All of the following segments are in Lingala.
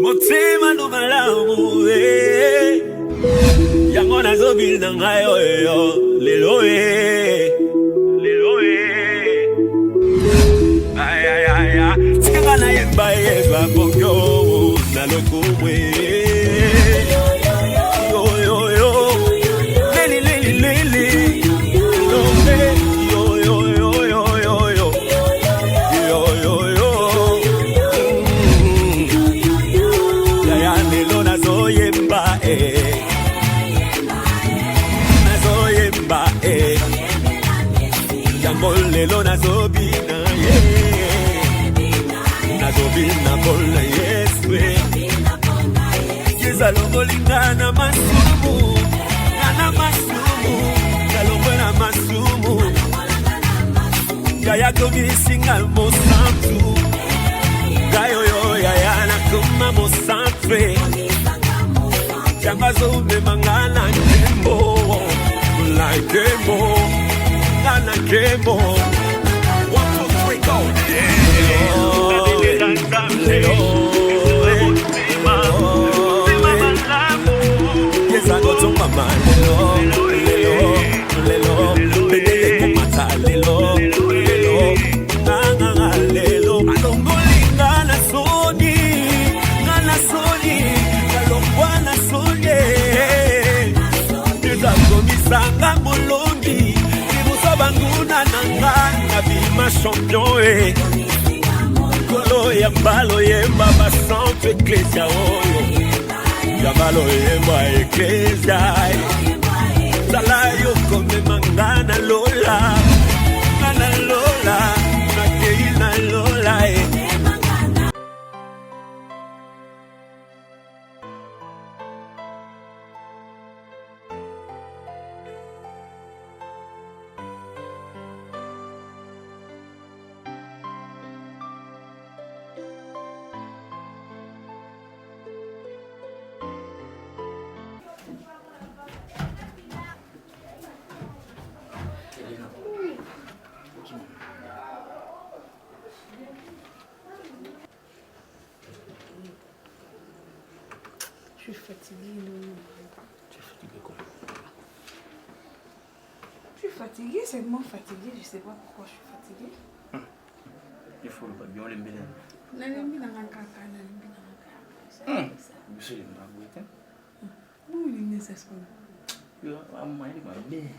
Motima no malamu yango nazobil na ngai oyo lelo ay ay ay ay tinga na yemba yeba bokyo na lokumwe yo yo yo leli leli leli yo yo yo yo yo yo yo yo yo ya ya lelo nazoyemba nazoyemba yango lelo nazobina nazobina bola yeswe yezalongolingana masumu ngana masumu kalongwena masumu yayakomisinga mosantu gayoyo yayana kuma mosantre yangazomemangana nkembo la nkembo ngana nkembo 1, 2, 3 go champion kolo ya mbalo yemba basanto eklesia oyo ya mbalo yemba eklesia sala yo komemangana lola ngana lola nakeina lola Je suis fatiguée, non. Tu es fatiguée quoi? Je suis fatiguée, seulement fatiguée. Je sais pas pourquoi je suis fatiguée. Il faut le pas bien les mêler. Nalembi na kaka, nalembi na kaka. Monsieur le mabouete. Où il est nécessaire? Yo, maman il m'a bien.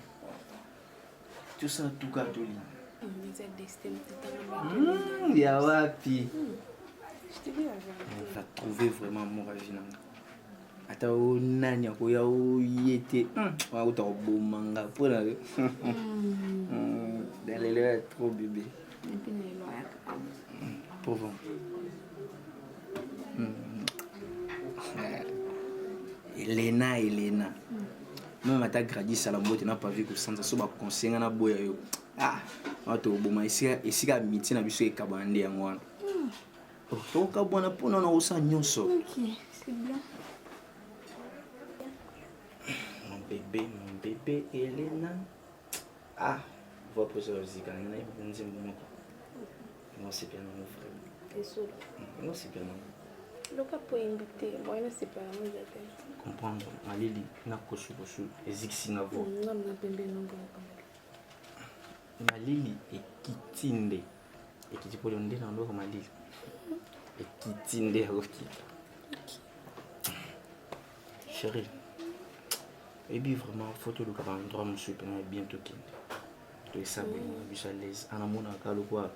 Tu sens tout catholique. Mais c'est destin, Ya wapi. je te dis la vérité. On va trouver vraiment mon ragina. Ata o nani akoya o yete. Wa utobomanga pona. Dalele est trop bébé. Et puis les lois. Pauvre. Elena. Même ata gradi salamo tu n'as pas vu que sans so ba conseiller na boya yo. Wato boma isika miti na biso ekabande yango. To ka bona pona na osa nyonso. Ok, c'est bien. Mon bébé Elena. Va poser la musique. Non, c'est bien mon frère. Et solo. Non, c'est bien. Le cas pour inviter, moi, c'est pas la même chose. Comprendre, Malili, na kosu, eziksi na vo. Non, non, pembe, non, Malili ekitinde. Ekiti pour l'onde na ndo Malili. Ekitinde akokita. Chérie. Et puis vraiment, photo de un endroit monsieur pendant bientôt qu'il. Tu es ça, je suis à l'aise. En amour, dans le quoi.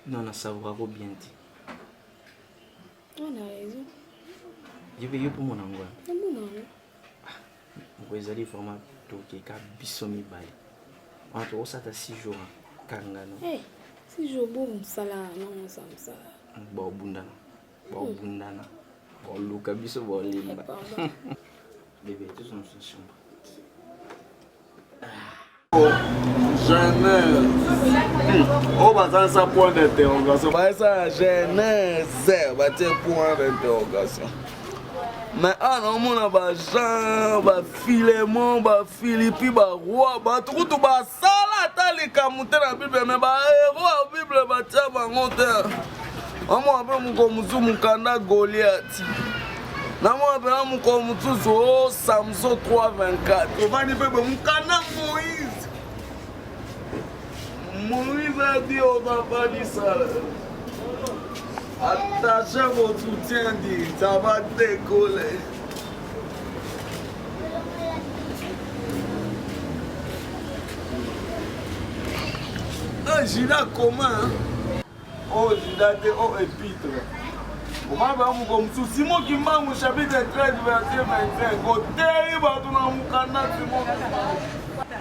Non, on a savoir bien dit. On a raison. Je vais y pour mon angoisse. C'est bon, non? Vous allez vraiment toquer qu'à bissomi bail. On a trouvé ça à 6 jours. Kangano. Eh, 6 jours, bon, ça là, non, ça, ça. Bon, bundana. Bon, bundana. Bon, Luca, bisso, bon, limba. Bébé, tous dans une chambre. Genèse. On va dans sa point d'interrogation. Ça, Genèse, va te point d'interrogation. Mais non, mon a Jean, ba Philémon, ba Philippi, ba roi, ba tout ba sala tali kamuté la Bible, mais ba héros la Bible ba tia ba monter. Amo ape mukomutu mukanda Goliath. Namo ape mukomutu so Samson 324. Ovani pepe mukanda Moïse. Moïse a dit on n'a pas dit ça. Attachez votre soutien, dit, ça va décoller. Gina comment? Oh, Gina, oh, épître. Comment va-t-on comme ça? Simon qui m'a mon chapitre 13, verset 25. Côté, il va tout dans mon canal, Simon.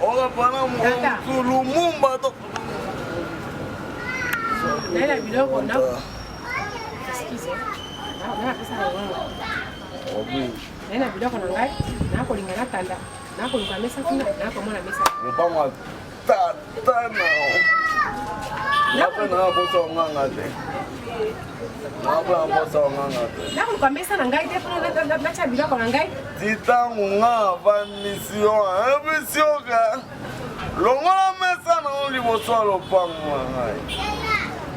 On va parler mon Lumumba. Là, la vidéo qu'on a. Excusez. On a fait ça. Là, la vidéo qu'on a. Là, on a tanda. Là, on a mis ça. Là, on a mis ça. On va voir tata now. Là, on a posé un ngangate. Là, on a posé un ngangate. Là, on a mis ça dans gaïde. Pour la vidéo qu'on a gaïde. Tita, on a une mission. Une mission, gars. Longola mesa na oli boso lopango ngai.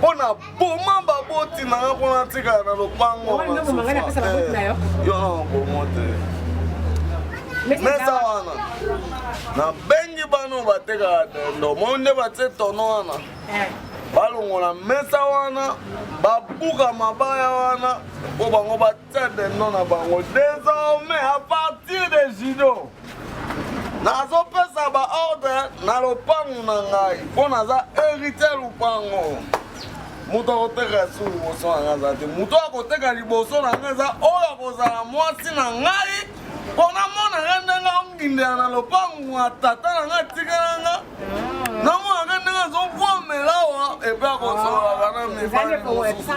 Bona boma baboti na bona tika na lopango. Wala ndo mangana pesa baboti na yo. Yo na bomote. Mesa wana. Na bengi bano bateka ndo monde batse tono wana. Balongola mesa wana, babuka mabaya wana, po bango batse no na bango. Désormais à partir de judo. Nazo pesa ba ordre na lopango na ngai po naza héritier lopango. Muto akoteka su liboso na ngai zate. Muto akoteka liboso na ngai za oyo akozala mwasi na ngai po namona ngai ndenge ongindela na lopango ya tata na ngai tikela nga. Namona ngai ndenge azovomela awa epe akosolaka na mibali mosusu.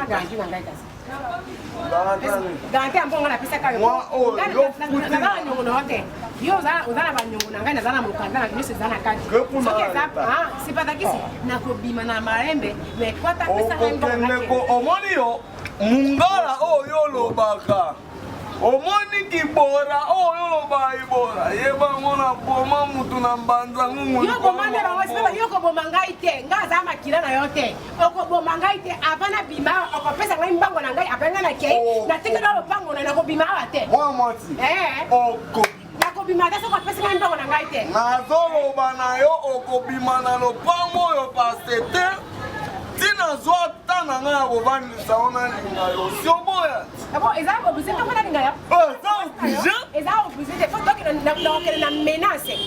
Gante ambonga na pesa kayo. Oh, yo futi. Na nyongo na hote. Yo uzana ba nyongo na ngai na zana mukanda na nyusi zana kati. Sipatakisi na kobima na marembe me kwata pesa ngai mbonga. Omoni yo mungala oyo lobaka. Omoni kibora oyo loba ibora. Yeba ngona boma mutu na mbanza ngumu. Yo bomande ba wasipa yo ko bomanga ite. Nga za makila na yote. Oko bomanga ite abana bima oko pesa ngai mbango na ngai apenga na kei. Na tikela lopango na ko bima ate. Mwa mwati. Oko nakobima te soko apesi ngai mbongo na ngai te nazoloba na yo okobima na lopango oyo pase te tina zwa ta na ngai ya kovandisa wana linga yo sioboya eza oblige ntongo na linga yo eza oblige eza oblige te fo nakokende na menace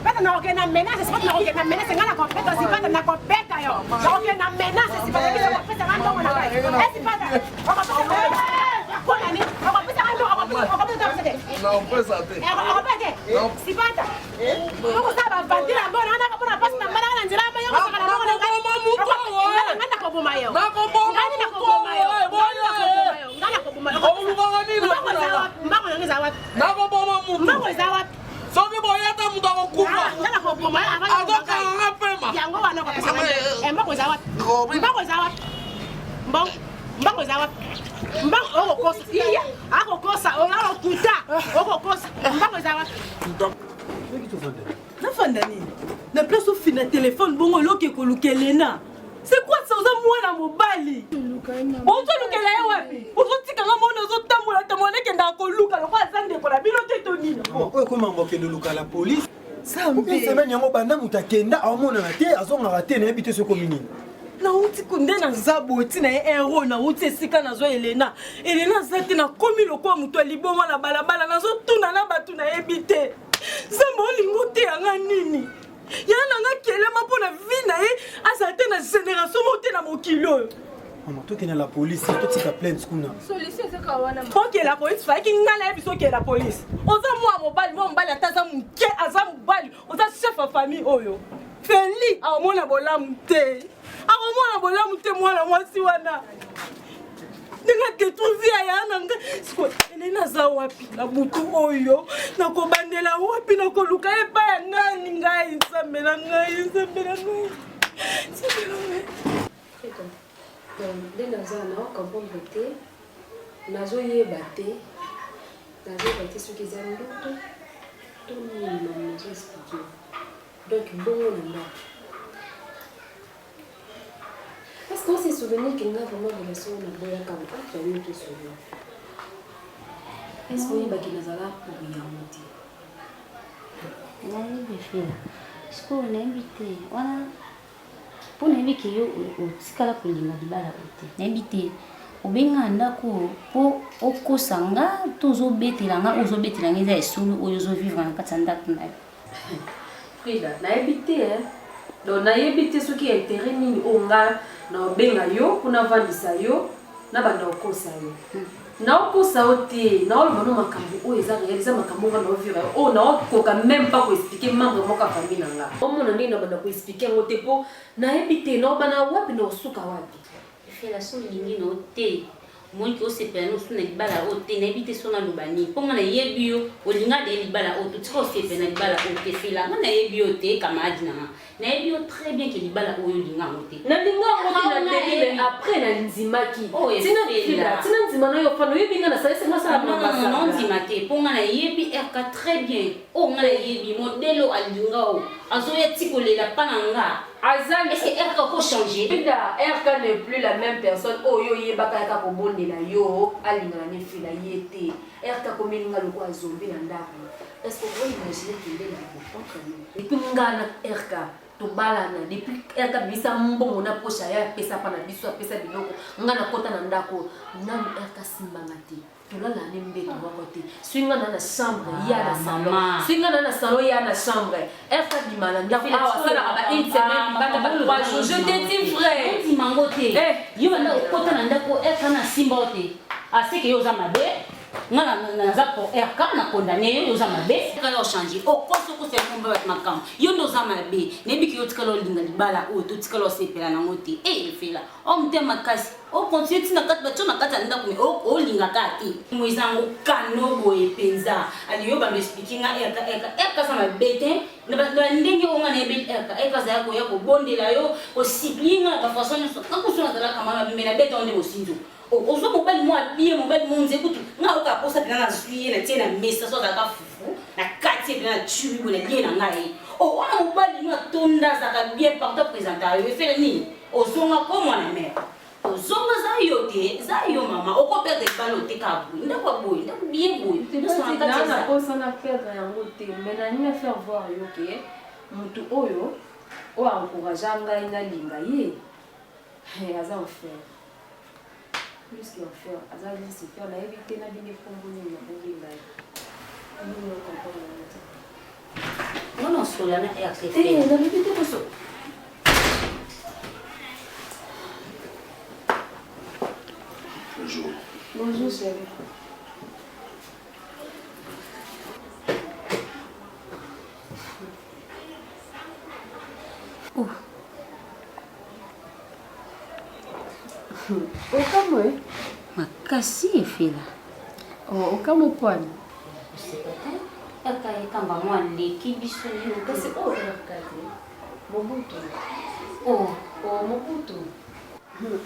pata nakokende na menace sipata nakokende na menace ngai nakopeta sipata nakopeta yo nakokende na menace sipata kisa kopesa ngai mbongo na ngai esipata konani okopesa ngai mbongo okopesa te naopesa te sipata okosala bavandi na mbona wana kapona pasi na mbana na nzela mayo kosaka na mbongo na ngai nakoboma yo mbango nange eza wapi mbango eza wapi soki boyata mutu akokufa azokanga pema yango wana okopesa mbango eza wapi mbango eza wapi mbango eza wapi mbango okokosa iya akokosa olakokuta okokosa mbango eza wapi nafanda nini na place ofina telefone bongo eloki ekolukelena c'est quoi ça oza mwana mobali ozolukela ye wapi ozotikanga mona ozotambola tambola nekendaka koluka lokola aza ndeko na bino te to nini oyo komamba okende oluka la polise semaine yango banda moto akenda aomonana te azongaka te nayebi te sokomi nini nauti kunde naza boti na ye ero nauti esika nazwa elena aza te nakomi lokola moto ya liboma na balabala nazotuna na bato nayebi te nzambe olingo te yanga nini yana nanga kelema mpo na vi na ye azala te na génération mo te na mokili oyo mama tokende la polise totika plainte kuna okela polise fayaki nga nayebi so okela polise oza mwana mobali ata aza moke aza mobali oza chef ya famille oyo feli akomona bolamu te mwana mwasi wana ndenge detruvi aya nanga siko elena aza wapi na butu oyo nakobandela wapi nakoluka epai ya nani ngai nzambe na ngai nde naza na okomprendre te nazoyeba te soki eza ndoto to nini mama nazoexplike donc bongo na ndako parce que faut se souvenir qu'il y a vraiment des relations dans le boya comme tu as eu tout souvenir. Est-ce que tu as là pour y monter? Non, je fais. Est-ce qu'on est invité? Pour n'inviter au tikala kolinga libala ote. N'inviter. Obenga ndako po okosanga tozobetelanga ozobetelanga eza esulu oyo ozovivre na kati ya ndako na yo. Frida, na évité hein. Donc na évité ce qui est intérêt nini onga na obenga yo kuna vandisa yo na banda okosa yo. Na okosa ote na olobano makambo oyo eza réaliser makambo nga na ovivre o na okoka même pas ko expliquer membre moka famille nanga. Omona ndini na banda ko expliquer ngote po na évité na obana wapi na osuka wapi. La son lingi no te moi qui ose pena no suna libala o te na ebite sona lubani ponga na yebi yo olinga de libala o to tiko ose pena libala o te fela na yebi yo te kamadi na yebi yo très bien que libala o yo linga o te na linga o te na te après na nzimaki tina fela tina nzima na yo fa no yebi nga na sala non nzima te ponga na yebi erka très bien o nga na yebi modelo alinga o azo ya tikolela pananga. Est-ce que RK peut changer? RK n'est plus la même personne. Oh yo ye baka ka ko bonde la yo alinga ne fila yete. RK ko melinga loko azombi na ndako. Est-ce que vous imaginez qu'il est là? Et puis ngana RK to balana depuis RK bisa mbongo na pocha ya pesa pa na biso pesa biloko ngana kota na ndako nani RK simbanga te. Tolala ne mbeto moko te. Swinga na chambre ya na salon. Swinga na salon ya na chambre. RK bimana ndako awa sala ba une semaine ba 3 jours. Je te dis frère. Ti mangote. Yo na kota na ndako RK na simba te. Ase ke yo za mabe. Ngana za pour RK na condamné yo za mabe. Kala changer. O koso ko se komba bat makam. Yo no za mabe. Nebi ki yo tikalo linga libala o to tikalo sepela na ngote. Fela. O mte makasi. O continue tina kat bacho na kata ndako me o linga kati. Mwizango kano boye penza. Ali yo ba me speaking RK sa mabete. Na ba ndenge o ngana ebe RK za yako yako bondela yo o siblinga ba façon na ko sona dala kama me na bete onde o sinzo. Ozo mobali mo abie mobali mo nze kutu nga o ka posa pena na suye na tiena mesa so za ka fufu na kati pena turi bona lie na ngai o wana mobali mo tonda za ka bien partout présenter yo fait ni ozonga ko mwana mère ozonga za yo mama o ko perdre balo te ka bu ndako boy ndako bien boy te so na kati na posa na perdre yango te mais na ni faire voir yo ke mutu oyo o encourager ngai na linga ye aza en faire plus qu'il en fait, à dire c'est faire la éviter la vie pour vous ni la bonne vie. Non non sur la RC. La éviter pour ça. Bonjour. Bonjour chérie. Oh. Okamwe makasi efela okamwe kwani akayekamba mwa leki biso nino kasi o yakati mobutu mobutu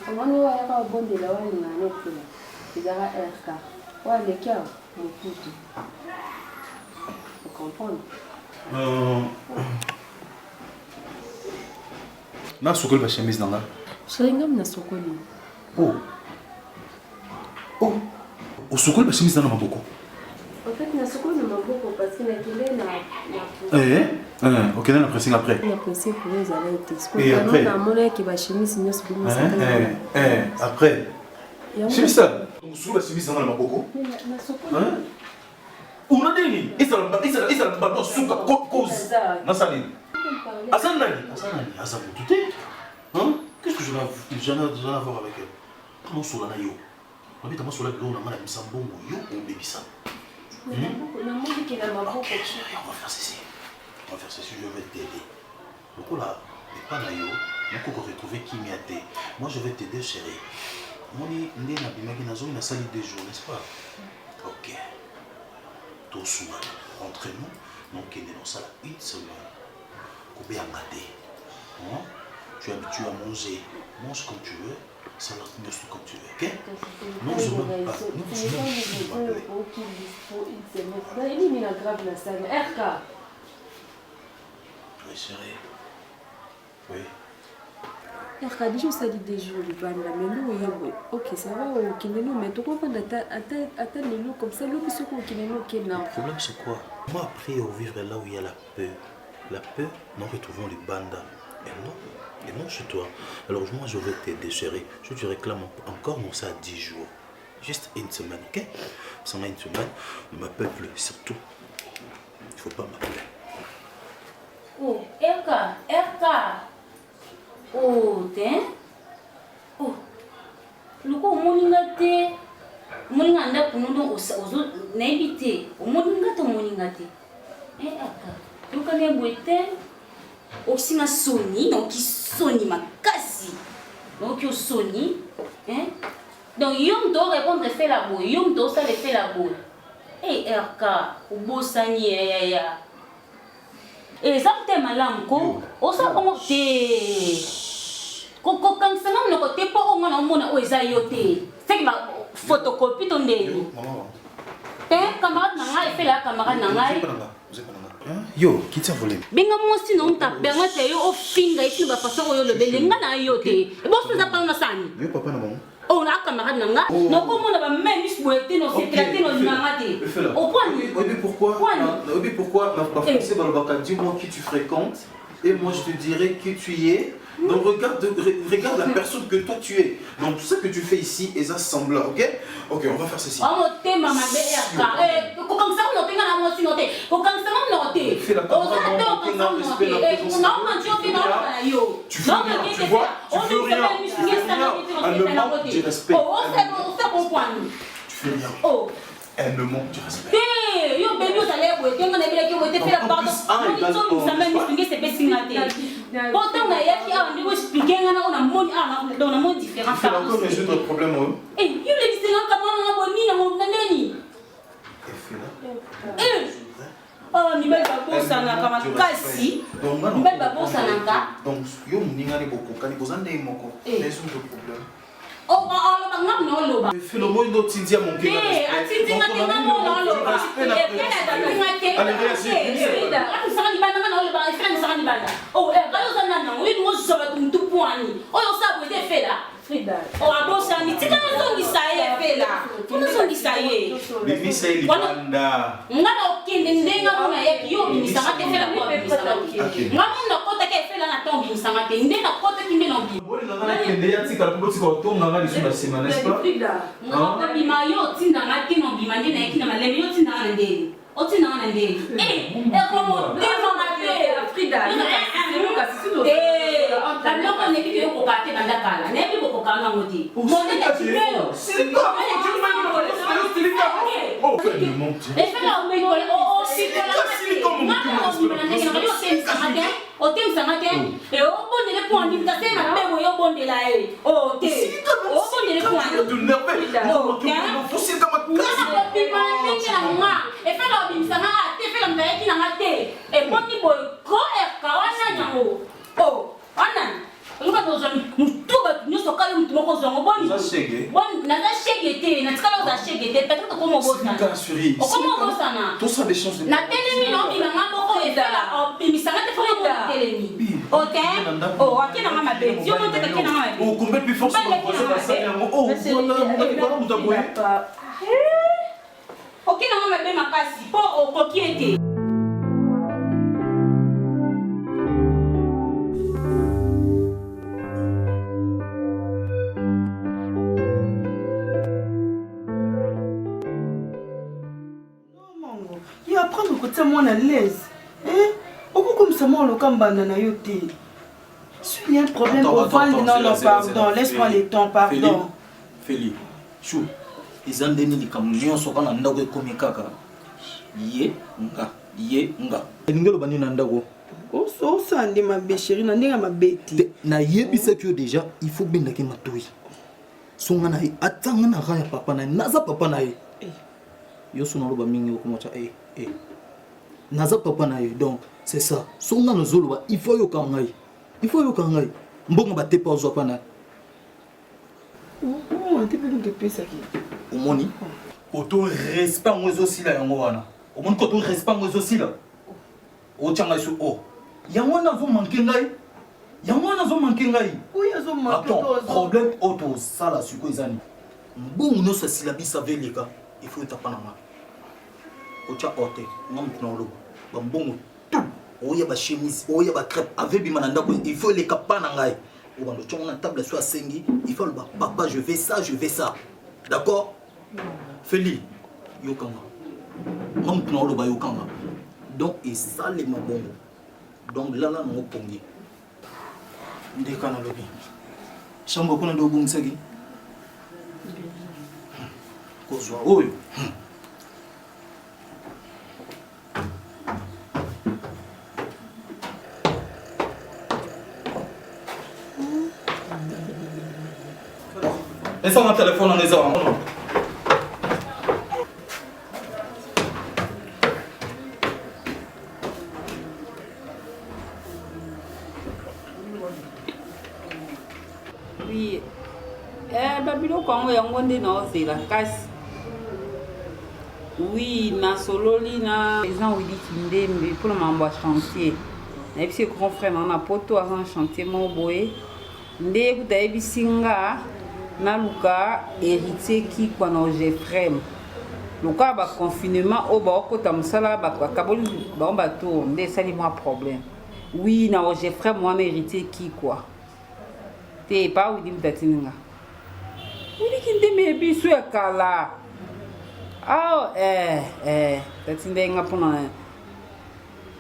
omoni wayaka obondela walingana nokula ezaka RK waleki awa mobutu ocomprendre nasokoli bachemise nanga shéringam nasokoli osokoli bachemise na maboko en fait nasokoli na maboko parce que nakende na okende na pressing après na pressing pour les aller te namonaki bachemise nyonso après chemise osokoli bachemise nanga na maboko una nini isala bato suka cause nasali aza nani aza motu te qu'est-ce que j'en ai à voir avec elle? Comment cela na yo? On dit comment cela que on a mal à Misambongo yo ou bébisa. On va faire ceci. Je vais t'aider. Donc là, et pas na yo, on peut retrouver qui m'y a été. Moi je vais t'aider chérie. Moi ni na bimaki na zo na sali 2 jours, n'est-ce pas? OK. Tout souvent entre nous, donc il est dans ça une semaine. Combien à mater? Tu es habitué à manger, mange comme tu veux, ça leur mange comme tu veux, ok? Non, je ne veux pas. Oui, chérie. Oui. Déjà, ça dit des jours, mais nous, ok, ça va, ok, mais tu comprends, attends les lots comme ça, l'eau qui se coupe, qui n'est pas. Le problème, c'est quoi? Moi, après, vivre là où il y a la peur. La peur, nous retrouvons les bandas. Et non chez toi. Alors, moi, je vais t'aider, chérie. Je te réclame encore, non, ça 10 jours. Juste une semaine, ok? Sans une semaine, ne m'appelle plus, surtout. Il ne faut pas m'appeler. Oh, Erka. Oh, t'es? Oh, le coup, moninga anda kunundo ozo naibite. Moninga te. Erka. Tu connais boite? Oxina Sony, donc qui Sony makasi. Donc yo Sony, hein? Donc yom do répondre fait la boue, yom do ça le fait la boue. Eh Erka, ubosani ya. Eh ça te malam ko, osa kongo te. Koko kansanga no ko te po onga na mona o eza yote. C'est que ma photocopie ton dé. Maman. Eh camarade nanga fait la camarade nanga. Yo, qui t'a volé? Benga mosi non ta benga te yo ofinga ici ba façon yo le belenga na yote. E bo faza pa na sani. Yo papa na maman. Oh na camarade nanga. No komo na ba même mis boete no secrétaire no nanga te. Au point. Oui, pourquoi? Oui, pourquoi? Ma français balbaka, dis-moi qui tu fréquentes et moi je te dirai qui tu y es. Donc regarde la personne que toi tu es. Donc tout ce que tu fais ici est ça semblant, ok? Ok, on va faire ceci. Oh te mama be erka. Comme ça on tenga na mosi noté. Comme ça on noté. Fais la camarade, on respect la présence. Non, man tu fais non yo. Tu fais rien, tu vois? Tu fais rien. Elle me manque du respect. Oh, c'est bon point. Tu fais rien. Oh. Elle me manque du respect. Yo bébé vous allez boiter, on a bien que boiter faire pardon. On ça même expliquer c'est pessimité. Pourtant na yaki a niveau expliquer on a mode différent. Tu fais encore résoudre le problème hein? Eh, yo le distinguer comment on a boni na mon nani. Oh, ni belle babosa na kama kasi. Ni belle babosa na ka. Donc yo muninga ni boko kani bozande moko. Résoudre le problème. Oh, le bangam no lo ba. Fais le mot d'autre tindia mon cœur. Eh, atinzi ngatinga mo no lo ba. Allez, réagis. Ça ni bana na lo ba, frère ça ni bana. Oh, quand on a na, oui, moi je vais tout poani. Oh, ça vous fait là. Frida. Oh, abosa ni tika na zongi saye fait là. Pour nous zongi saye. Bibi saye libanda. Ngana okende ndenga mona yepi yo ni sanga te fait la kwa ni sanga. Ngana na kota ke fait là na tombi ni sanga te. Ndena kota kinde na bi. Kende ya tika ko tika otonga ngali sur la semaine, n'est-ce pas? Ngana bima yo tinda ngati no bima ndena ekina maleme yo tinda ngana ndeni. Otina ngana ndeni. Como demo na be Frida. La bloca ne bi ko kate na ndakala. Ne bi ko kanga ngoti. Monde ta tibelo. Silika. Oh, elle me monte. Et fait là on me colle. Oh, silika. Ngana on bima ndeni ngalo tem sangate. Et o bonde le point ni ndase na be mo yo bonde la e. Oh, te. O bonde le point. Tu nerveux. Oh, faut c'est comme ngana bima ndeni na nga. Et fait là bima sanga te fait là ndaki na ngate. Et boni boy ko e kawana nyango. Oh, anan. Luka dozo mtuba nyuso kali mtu moko zongo boni. Ça chege. Boni na chege te, na tikala za chege te, peut-être que como bosa. Como bosa na. Tout ça des chances de. Na telemi no bi na ngabo ko ezala, o bimisanga te fona mo telemi. OK? Oh, akina mama be. Yo mo te akina mama be. Oh, combien plus fort ça va poser la salle yango. Oh, voilà, vous t'abouez. Okina mama be makasi po okoki ete. Apprendre que tu es moins à l'aise. Comme ça, moi, le cambana na yoté. S'il y a un problème, on va non, pardon, laisse-moi le temps, pardon. Feli, chou, ils ont donné des camions sur un endroit comme kaka. Ye nga. Ngelo bani nandago. Oh, ça, on ma belle chérie, on ma bête. Na yebisa que déjà, il faut bien que ma toui. Son na atanga na raya papa na naza papa na ye. Yo sono lo ba mingi ko mocha naza papa na ye. Donc c'est ça. Son na zolo ba il faut yo kangai. Il faut yo kangai. Mbongo ba te pa zo pa na. Oh, tu peux nous pesa qui. Omoni. Auto respect moi aussi là yango wana. Omoni ko to respect moi aussi là. O changa su o. Yango na zo manke ngai. yango wana azomanke ngai. Oui, azomanke. Attends, problème auto sala siko ezani. Mbongo nyonso asila biso aveleka il faut etapa na nga. Kotia orte nga mutu na oloba bambongo tout oya bachemise oya bacrêpe avebima na ndako il faut eleka pa na ngai obando tiongo na table so asengi il faut loba papa je vais ça d'accord Feli yokanga nga mutu na oloba yokanga donc esalema bongo donc lala nango pongi ndeka na lobi chambre kuna ndo obongisaki kozwa oyo esa ma telefone en eza wango oui babiloko yango yango nde naozela kasi oui nasololi na président Wiliki Ndembe mpona mambo ya chantier nayebisi grand frère na na poto aza na chantier moko boye nde kuta yebisi nga naluka héritier kikwa na Ogefrem loka baconfinement oyo baokota mosala bakaboli bango batour nde esali mwa problème oui na Ogefrem wana héritier kikwa te pa wili mutatini nga Wiliki Ndembe biso ya kala tatinde nga mpona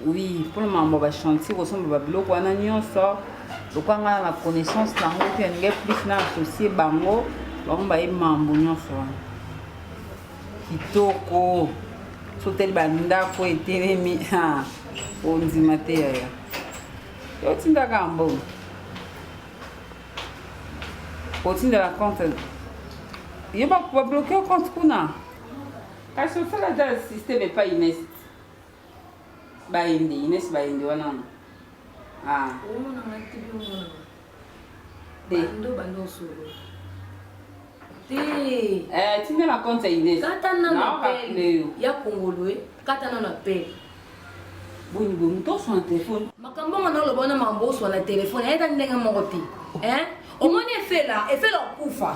oui mpona mambo bachantier kosomba babiloko wana nyonso lokanga na connaissance nango mpe aningai plus na associe bango baye mambo nyonso wana kitoko soteli bandako etelemi ondima te yaya otindaka mbongo otindela compte ye babloke compte kuna kasi osala ta système epa Ines bayende wana tina na compte ya Ines ya kongolwe katana na pele boni tosona telefone makambo ngo na loba na mambo osona telefone ayeta ndenge moko te omoni efela okufa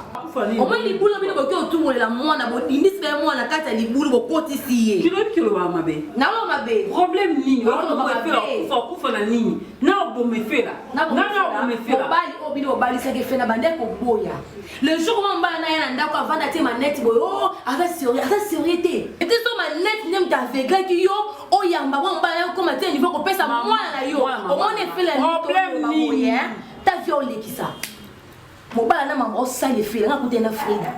omoni libulu bino boki otungolela mwana bodimbisi baye mwana kati ya libulu bokotisi ye kilobikilobaa mabe nalo mabe problème nini okufa na nini na oboma efela mobali oyo bino bobalisaki efela bande koboya le jour oma mobala na ye na ndako avanda te manete boye aza serie te ete so manete nde mutu aveglaki yo oyamba bwa mobala yo koma te niveau kopesa mwana na yo omoni efela nitoboye ta vie olekisa mobala na mambo osala efela nga kute na Frida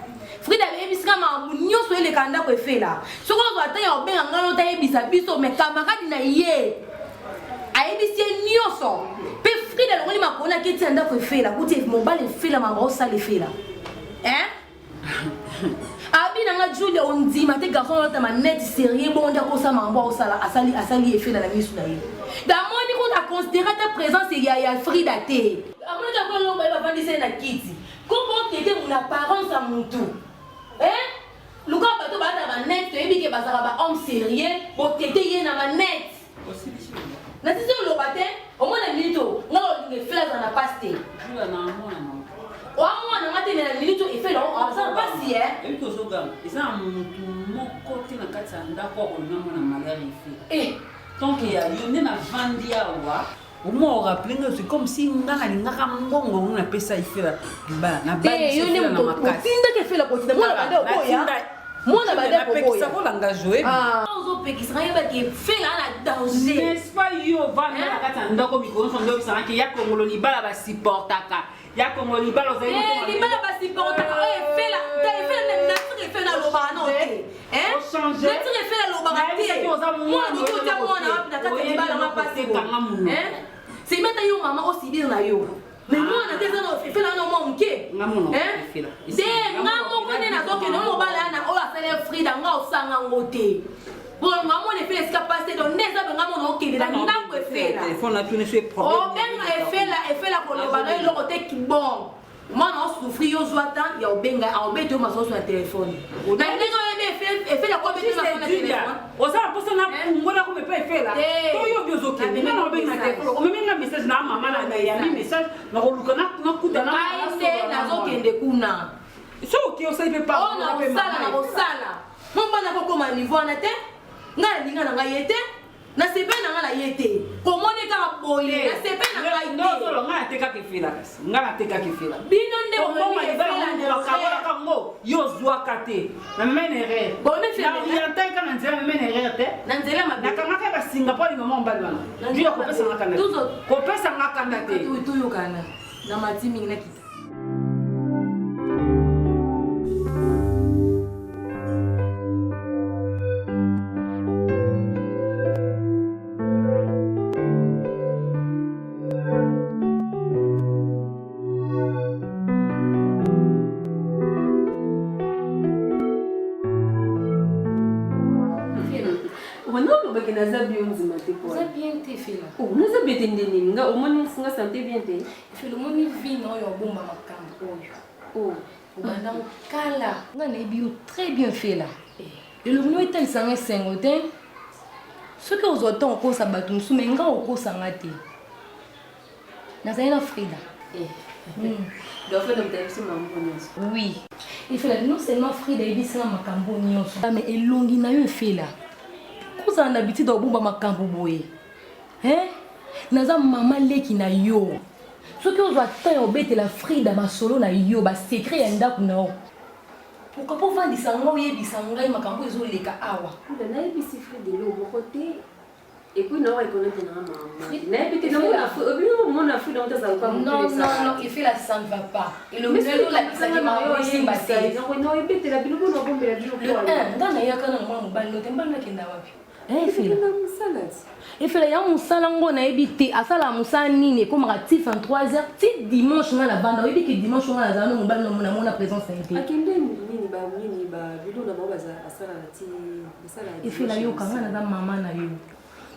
ayebisika mambo nyonso eleka ndako efela soki ozwa ata ya obenga ngai otayebisa biso me kamaradi na ye ayebisi ye nyonso mpe Frida alongoli makolo aketi ya ndako efela kuti mobala efela mambo osala efela abi nanga Julia ondima te garçon olota manete sérieux bon ndia kosala mambo osala asali efela na misu na ye damoni kota considérer ta présence ya Frida te amoni ka kolo ba bavandise na kiti kombo tete mon apparence à mutu luka bato bata manete ebi ke bazaka ba homme sérieux bo tete ye na manete na tisi oloba te omona milito nga olinge fela za na paste oamwana nga te na milito efela aza pasi ebi tozogama eza mutu moko te na kati ya ndako akolinga mwana malari efe donc ya yo nde na vandi awa Omo rappelé que c'est comme si on a une ngambongo on a pesa ifela ba na ba na makasi tinda ke fela kotina mwana bade okoya mwana bade okoya ça va l'engager ozo pekisa yeba ke fela na danger n'est-ce pas yo va na kata ndako biko so ndo bisana ke ya kongolo libala ba supportaka ya kongolo libala za libala ba supportaka fela na tire fela lo ba na ote changer na tire fela lo ba te mwana biko ta mwana wapi na kata libala ma passer c'est maintenant yo maman aussi bien na yo mais moi na teza no fela no mo nke de ngamo ko ne na to ke no mo bala na o asale Frida nga osanga ngote bon ngamo ne fela ska passer donc neza be ngamo no ke na ndako efela téléphone na tune sur problème o benga efela ko lo bala lo ko te ki bon moi na souffrir yo zwata ya obenga a obeto ma so sur téléphone na ndenge efela ko beto ma ozala mposa na pungola ko mepe efela toyo biozokende nga na obenga telefone omemenga message na mama na yambi message na koluka nakuta nazokende kuna soki osali mpe pa na kosala mombana kokoma niveau wana te ngai nalinga na ngai ye te na sepe na ngai na ye te komoni kaka boye na sepe na ngai te nozolo ngai natekaka efela kasi ngai natekaka efela bino nde bomomaelango yo zwaka te na mene erreur orientai na nzela mene erreur te na nzela mabe nakangaka basinga mpo alinga mobali wana biyo kopesanga kanda te tuyokana na mati mingi na kita naza bien nzima te kwa naza bien te fela naza bien te ndeni nga omoni nga santé bien te fela omoni vino oyo obomba makambo oyo obanda mokala nga nayebi yo très bien fela elongi no etalisanga esengo te soki ozwa ntango okosa bato mosusu me nga okosanga te nazali na frida oui efela non seulement frida eyebisanga makambo nyonso me elongi na yo efela kozala na habitude obomba makambo boye naza mama leki na yo soki ozwa ntan ya obetela frida masolo na yo basekret ya ndako na yo pourkui mpo ovandisa nga oyebisa ngai makambo ezoleka awa nayebisi frida elo moko te epuis nawa ekonete nanga mama nayebi te omona frida non efela ça ne va pas elongiolakisaki maosimba te naoyebetela biloko naobombela biloko nga nayaka na mwana mobali no te mbali nakenda wapi efela ya mosala ngo nayebi te asala mosala nini ekomaka ti 23h ti dimanche nga na banda oyebi ke dimanche nga nazala no mobali namona présence na ye te efela yoka nga naza mama na yo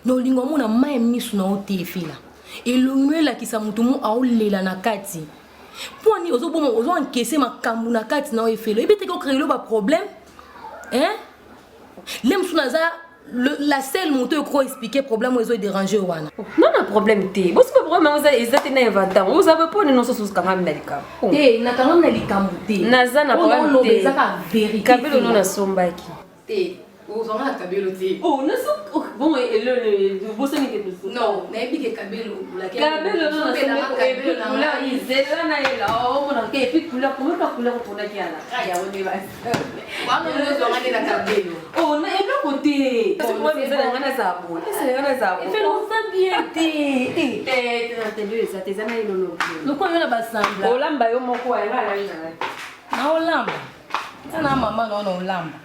na olingo omona mai misu na yo te efela elongi elakisa moto mo aolela na kati mponi ozoboma ozoankese makambo na kati na yo efela oyebi teke okrelo baproblème le mosu naza la seule moto eko expliquer problème ezo déranger wana non na problème te bosi ba problème eza te na inventaire vous avez pas non soso kanga na likambo te na kanga na likambo te naza na problème te eza ka vérité kabelo non na sombaki te ozonga na kabelo te bon le bosi ni ke non na ebi ke kabelo kabelo non na sombaki couleur izela na ela o mona ke puis couleur comment pas couleur pour na kiala ya on va wana ozonga na kabelo na eloko te moi ezala ngana za bon ezala za bon efela oza bien te eza na elolo loko yo na basambla olamba yo moko ayanga na olamba kana mama na olamba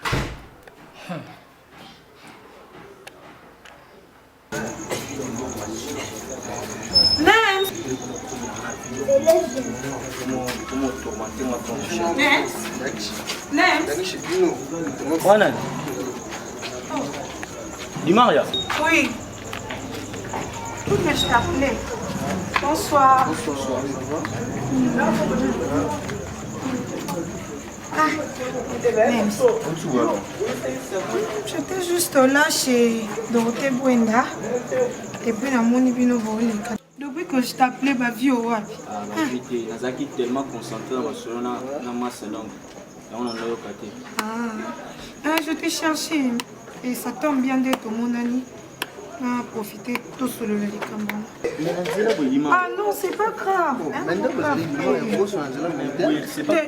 Juana. Dis Maria. Oui. Tout que je t'appelais. Bonsoir. Bonsoir. Même. J'étais juste là chez Dorothée Bouenda. Et puis, la moni bino volé. Depuis que je t'appelais, ma vie au wapi. Ah, ma vie, Nazaki tellement concentré dans ma salon. On a le côté. Je t'ai cherché. Et ça tombe bien d'être mon ami. On a profité tout sur le Cambo. Ah non, c'est pas grave.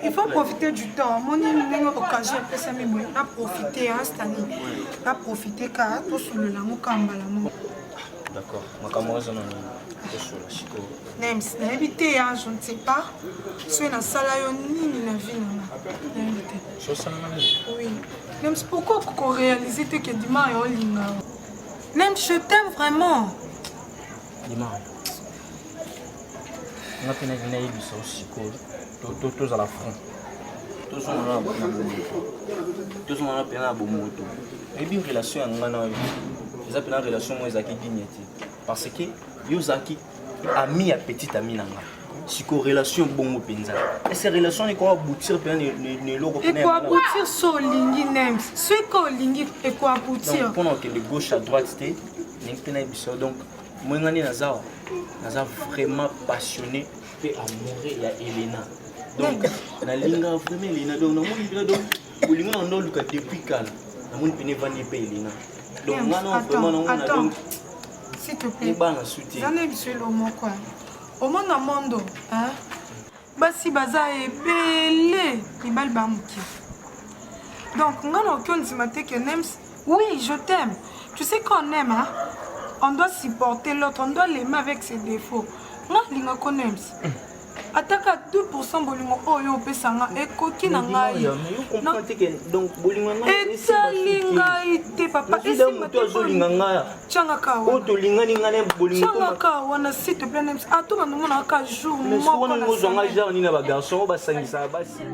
Il faut profiter du temps. Mon ami, occasion, ça m'a a profité cette année. A profité car tout sur le Lamo Kamba. D'accord. Ma camarade, on Nems, n'habité, je ne sais pas. Soit dans la salle, ni la vie. Oui. Nems, pourquoi vous réalisez que Dima est en ligne? Nems, je t'aime vraiment. Dima. On a tenu à aller aussi tous à la front. Tous on a tous on a peine à moto. Et bien relation en mana. Ils appellent la relation moi Zaki dignité parce que Yozaki ami à petite ami nanga. si corrélation bon penza et ces relations ne quoi aboutir bien ne loko et quoi aboutir so lingi nems ce ko lingi et quoi aboutir donc pendant que de gauche à droite té n'intena biso donc moi ngani naza vraiment passionné et amoureux ya Elena donc na linga vraiment Elena donc na moni bila donc bolingo na ndo luka depuis kala na moni pene vani pe Elena donc ngana vraiment na donc s'il te plaît j'en ai vu le mot quoi au monde hein basi baza ebele libal bamuki donc ngana okonzi mateke nems oui je t'aime tu sais qu'on aime hein on doit supporter l'autre on doit l'aimer avec ses défauts nga linga ko nems ataka 2% bolingo oyo opesanga ekoki na ngai donc bolingo na esalinga ite papa esalinga nga changa kawa otolinga ninga ne bolingo changa kawa na s'il te plaît nems atoka nomona ka jour moko na ngozanga genre ni na ba garçon basangisa basi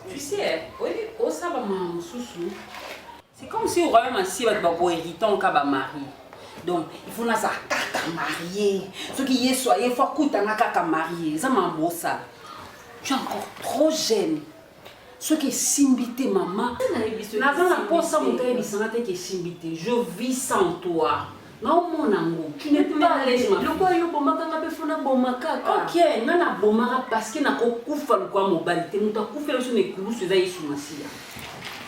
Tu sais, c'est comme si au royaume ainsi va être héritant qu'à mari. Donc, il faut n'a pas marier. Ce qui est soyez faut coûter n'a qu'à marier. Ça m'a beau ça. Tu es encore trop jeune. Ce qui est simbité maman. N'a pas ça mon gars bisangate qui est simbité. Je vis sans toi. Non mon amour, tu n'es pas à l'aise ma fille. Le quoi yo bomaka ngape fona bomaka. OK, ngana bomaka parce que na ko kufa kwa mobilité, muta kufa so ne kulusu za yesu masia.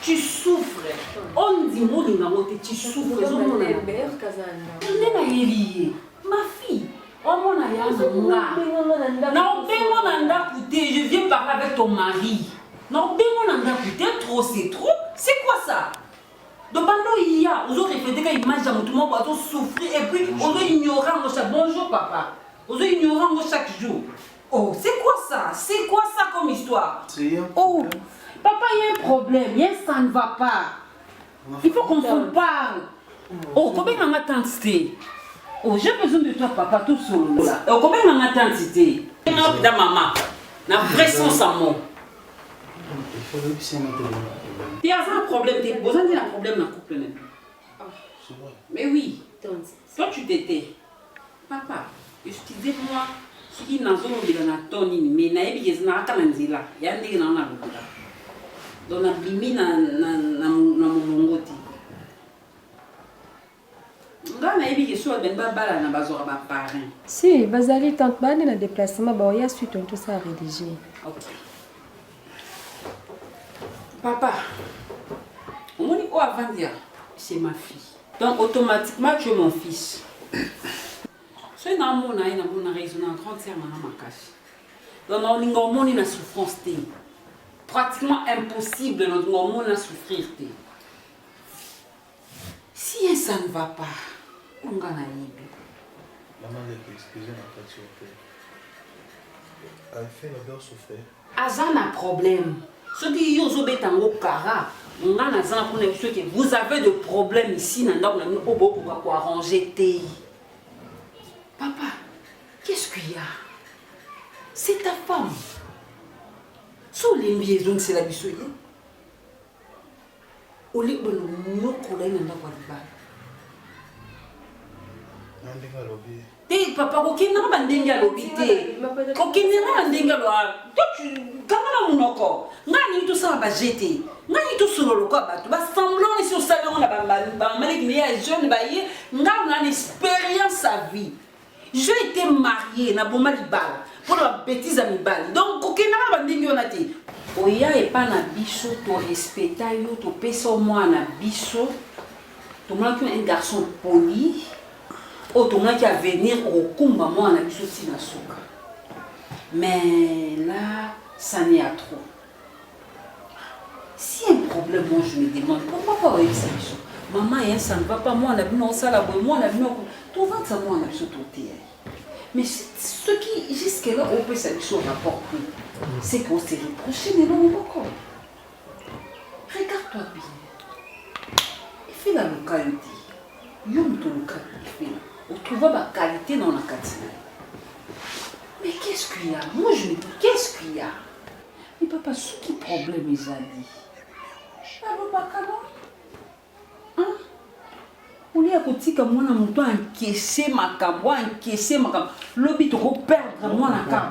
Tu souffres. On dit molinga mote tu souffres zo mona Albert Kazanda. Ndena yeliye. Ma fille, oh mon aya nga. Non, bengo nanda coûter, je viens parler avec ton mari. Non, bengo nanda coûter trop c'est trop. C'est quoi ça? Donc pendant il y a, on doit refléter quand image à tout le monde va souffrir et puis on doit ignorer en chaque bonjour papa. On doit ignorer en chaque jour. Oh, c'est quoi ça? C'est quoi ça comme histoire? Oh, papa, il y a un problème, ça ne va pas. Il faut qu'on se parle. Oh, combien on a tantité? Oh, j'ai besoin de toi papa tout seul là. Oh, combien on a tantité? Dans maman, na vrai sens à moi. problème. Tu as un problème, tu as besoin d'un problème dans le couple. C'est vrai. Mais oui, toi tu t'étais. Papa, excusez-moi, si tu n'as pas de ton mais tu n'as pas de nzela. Il y a des gens qui n'ont pas de donc, tu as na monongoti. Si, bazali tante bane na déplacement, bah il y a suite tout ça à rédiger. Ok. Papa, on dit quoi avant dire c'est ma fille. Donc automatiquement tu es mon fils. C'est un amour na raison en grande sœur na makashi. Donc on a une souffrance pratiquement impossible notre moment à souffrir. Si ça ne va pas, on va la libre. Maman, excusez-moi, elle fait la beurre souffrir. Azan a problème. Ceux qui ont obéi à Okara, on a un que vous avez des problèmes ici, on va arranger. Papa, qu'est-ce qu'il y a? C'est ta femme. Sous les liaisons, c'est la bisoye. Au lieu de nous couler dans la papa, aucun n'a pas d'enga l'obité. Aucun n'a pas d'enga l'obité. Toi, tu. Comment on a encore? N'a tout ça va jeter. N'a tout sur le corps. Tu vas semblant sur ça, on a pas mal de jeunes baillés. N'a une expérience à vie. J'ai été mariée, n'a pas mal de balles. Pour la bêtise à mi balle. Donc, aucun n'a pas d'enga l'obité. Oya et pas na bicho, tu respectes, tu pèses au moins na bicho. Tu manques un garçon poli. Autrement qui a venir au Kumba, moi, on a bicho na souka. Mais là, ça n'est à trop. Si un problème, moi, je me demande, pourquoi pas avec ça bicho? Maman, ça ne va pas, moi, on a vu non ça là, moi, on a vu non. Tout va ça, moi, on a bicho tout. Mais ce qui, jusque-là, on peut ça bicho rapport plus. C'est qu'on s'est reproché, mais non, encore. Regarde-toi bien. Il fait la localité. Yom ton localité. On trouve la qualité dans la qualité. Mais qu'est-ce qu'il y a? Moi, je me dis, qu'est-ce qu'il y a? Mais papa, ce qui est problème, ils ont dit. Ah, papa, comment? Hein? On est à côté comme moi, on a encaissé ma cam, encaissé ma cam. L'obit, on va perdre moi la cam.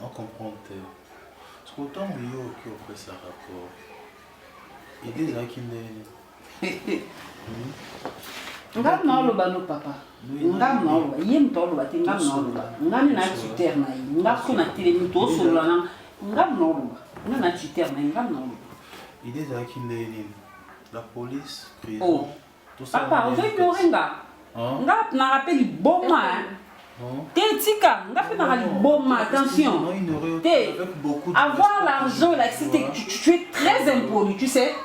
On comprend. Parce qu'autant il y a qui offre ça rapport. Il dit là qu'il est. Ngam na oloba no papa. Ngam na oloba. Yem to oloba te ngam na oloba. Ngam na tuteur na yi. Ngam ko na telemi to solo na. Ngam na oloba. Ngam na tuteur na ngam na oloba. Il dit là qu'il est la police, prison. Oh. Tout ça. Papa, on veut ignorer nga. Ngam na rappel boma. Tika, attention. Avoir l'argent, tu es très impoli, tu sais.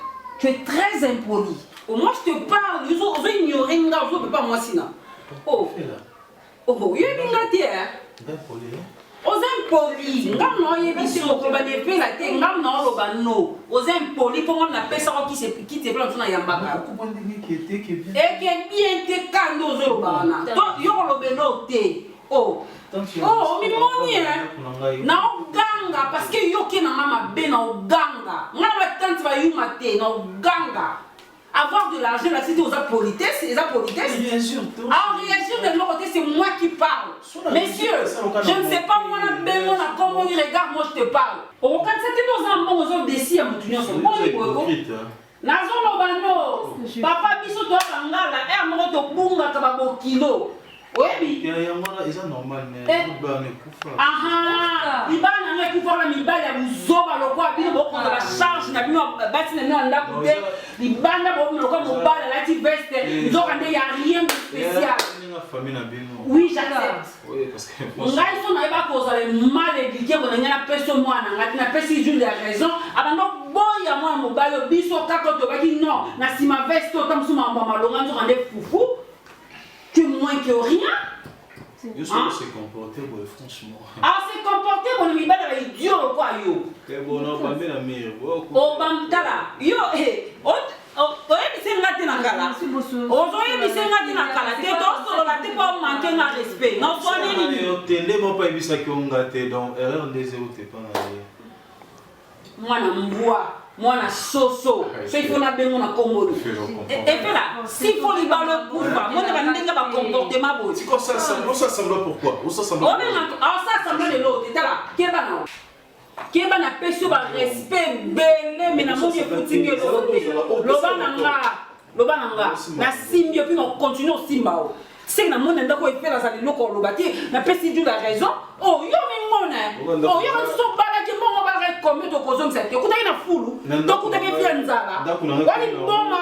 Tu es très impoli. Au moins, je te parle, je vais ignorer, je ne peux pas moi sinon. Oh, oh, il y a une gâtière. Aux impolis, ngam no yebiso ko ba de pe la te ngam no lo ba no. Aux impolis pour on appelle ça qui te plan na yamba. Et que bien te kando zo ba na. To yo lo be no te. Oh. Oh, mi moni na oganga parce que yo ke na mama be na oganga. Ngana ba tante va yuma te na oganga. Avoir de l'argent, là, c'était aux politesses, les politesses. Bien sûr. En réaction de l'autre côté, c'est moi qui parle. Messieurs, je ne sais pas, moi, comment il regarde, moi, je te parle. Au cas c'était dans un bon aux hommes d'ici à Moutounion, c'est bon, il faut. Nazo Lobano, papa biso to ngala, et moi, to bunga kababo kilo. Oui, il y a normal, mais ah, il va n'a pas pouvoir la mibale à vous zoba le quoi, bien beaucoup de la charge, n'a pas bâti n'a pas d'apporter, il va n'a pas comme au bal à la petite veste, ils ont il n'y a rien de spécial. Oui, j'accepte. Oui, parce que. On a ils sont pas cause les mal éduqués, on a personne moi, on a personne juste la raison. Avant boy à moi mon bal biso kako to baki non, na si ma veste comme sous ma maman longa tu rendez foufou. Tu es moins que rien. Je sais que c'est comporté, franchement. Ah, c'est comporté, mon ami, il est idiot, quoi, yo. C'est bon, on va mettre la meilleure. Oh, bamtala. Yo, eh. Oh, c'est un gâteau dans la cala. Oh, c'est un gâteau dans la cala. T'es dans la t'es pas manqué de respect. Non, toi, t'es pas éviter ça qui ont gâté, donc erreur des zéros, t'es pas allé. Moi, je me vois. Moi, na soso. So, il faut na bengo na kombo. Et puis là, s'il faut lui parler pour pas, moi, na ndenga ba comportement beau. C'est quoi ça semblant? Ça semblant pourquoi? Où ça semblant? Ça semblant de l'autre. T'es là. Qui est là non? Qui est là na pesio ba respect belé mais na mo ye foutingue l'autre. Loba nanga. Na simbio puis on continue au simbao. C'est que na monde ndako e fait la sali loko lobati na pesi du la raison. Oh yo mi mona. Oh yo so bala ke mo ba re comme to kozo msa ke kutaki na fulu. To kutaki pia nzala. Wali boma.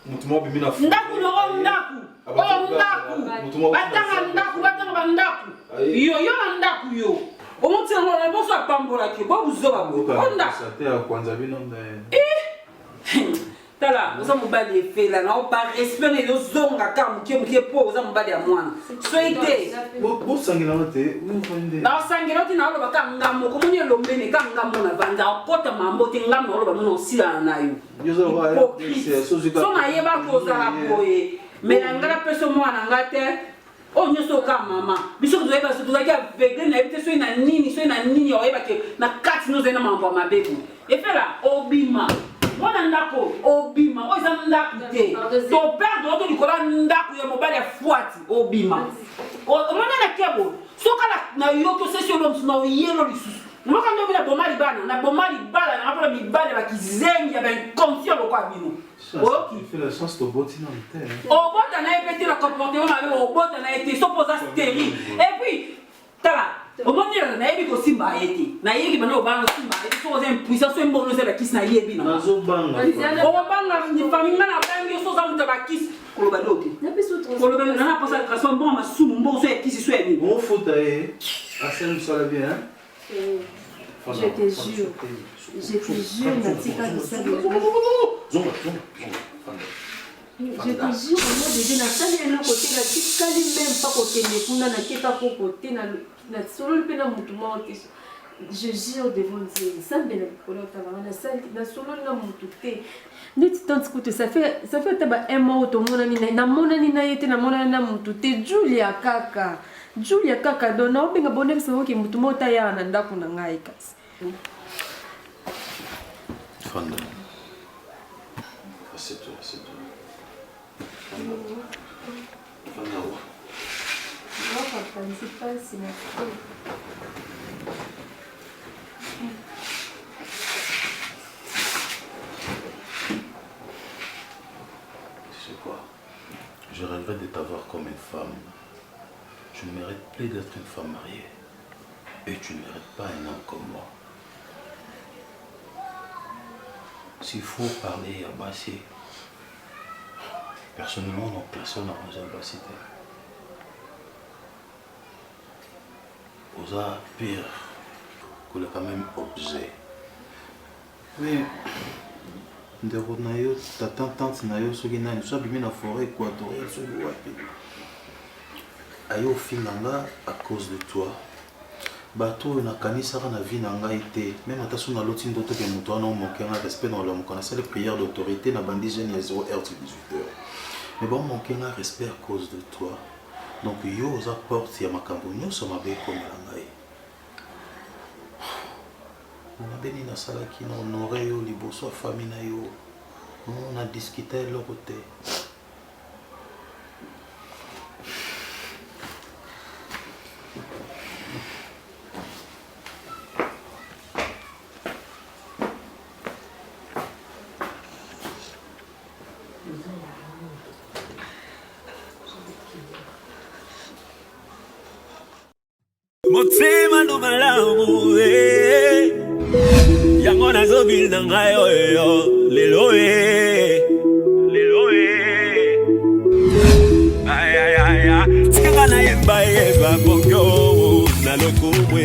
Mutumo bi mina fulu. Ndaku no ndaku. Oh ndaku. Batanga bandaku. Yo ndaku yo. Omuti ngo na boso apambola ke bo buzoba bo. Onda. Ça te a kwanza bino nde. Tala, oza mobali efela na opa respect les zonga kam qui po oza mobali ya mwana. Soite. Bo sangela te, na sangela te na loba ka ngamo ko moni lombene ka ngamo na vanda okota mambo te ngamo loba mono sila na yo. Yozo wa so na yeba ko za boye. Mais ngala peso mwana ngate. Oh nyoso ka mama. Biso ko zoeba so tozaki aveugle na ebite so ina nini oyeba ke na kati no zena mambo mabebu. Efela obima. Mwana ndako obima oza ndako te to perdre auto likola ndako ya mobali ya fuati obima omona na kebo soka na yoko session l'homme na yelo lisusu moka ndo bila bomali bana na rapela mibale bakizengi ya ben conscient lokwa bino oki fait la chance to boti na mte obota na epeti na comportement mabe obota na ete so posa stérile et puis tala omoni na yebi ko simba ete na yebi bana obanga simba ete so oza impuissance so mbono ze bakisi na yebi na nazo banga obanga ni famille na bangi so za muta bakisi koloba dote koloba na pasa ka so bon masumu mbo so ekisi so emi on futa asem ça la bien je te jure natika de ça je te jure au nom de Dieu nasali ena côté la tikali même pas côté ne kuna na keta ko côté na solo le pena mutu mo te je jure devant Dieu ça me na kolo tabana na sali na solo na mutu te neti tant écoute ça fait taba un mois to mona ni na mona ni na yete na mona na mutu te Julia kaka dona obenga bonne so ke mutu mo ta ya na ndako na ngai kasi Fanda. C'est tout. Tu sais quoi? Je rêverais de t'avoir comme une femme. Tu ne mérites plus d'être une femme mariée. Et tu ne mérites pas un homme comme moi. S'il faut parler à Bassi, personnellement, non, personne n'a osé à Bassi. Osa pire que le quand même objet. Mais, de Ronayo, ta tante Nayo, ce qui n'a pas bien la forêt équatoriale, ce qui a au final à cause de toi. Bato na kanisa na vie na ngai te même attention na loti ndoto ke muto na manquer un respect dans l'homme qu'on a les prières d'autorité na bandi jeune ya 0h 18h mais bon manquer un respect à cause de toi donc yo za porte ya makambo nyonso mabe comme la ngai on a béni na sala qui na honoré yo liboso famille na yo on a discuté leur côté. Motema no malamu yango nazobil na ngai oyo lelo ay tikanga na yemba pokyo na lokumwe